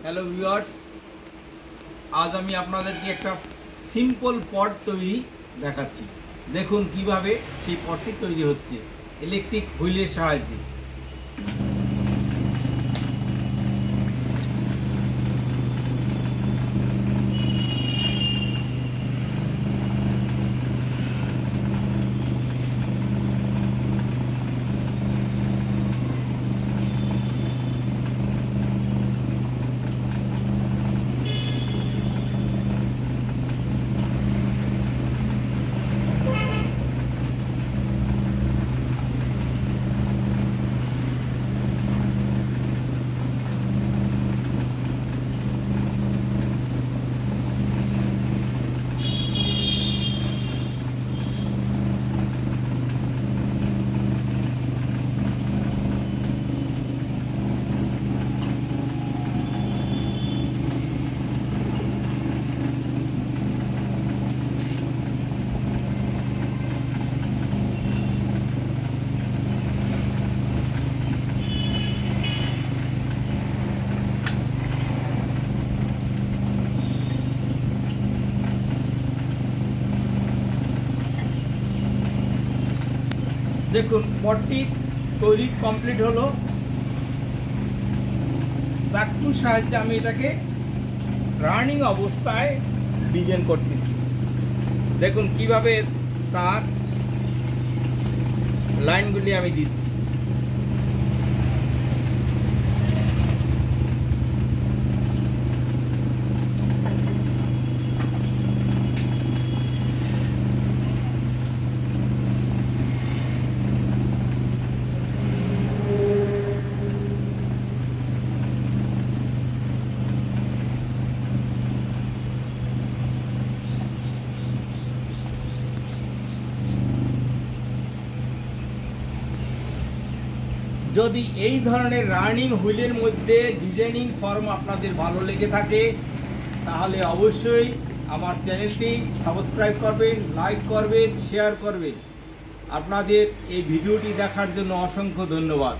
Hello viewers, আজ আমি আপনাদেরকে একটা সিম্পল পট তৈরি দেখাচ্ছি। দেখুন কিভাবে সেই পটটি তৈরি হচ্ছে ইলেকট্রিক হুইলের সাহায্যে। দেখুন পটটি তৈরি কমপ্লিট হলো। চাকুর সাহায্যে আমি এটাকে রানিং অবস্থায় ডিজাইন করতেছি। দেখুন কিভাবে তার লাইনগুলি আমি দিচ্ছি। যদি এই ধরনের রানিং হুইলের মধ্যে ডিজাইনিং ফর্ম আপনাদের ভালো লেগে থাকে তাহলে অবশ্যই আমার চ্যানেলটি সাবস্ক্রাইব করবেন, লাইক করবেন, শেয়ার করবেন। আপনাদের এই ভিডিওটি দেখার জন্য অসংখ্য ধন্যবাদ।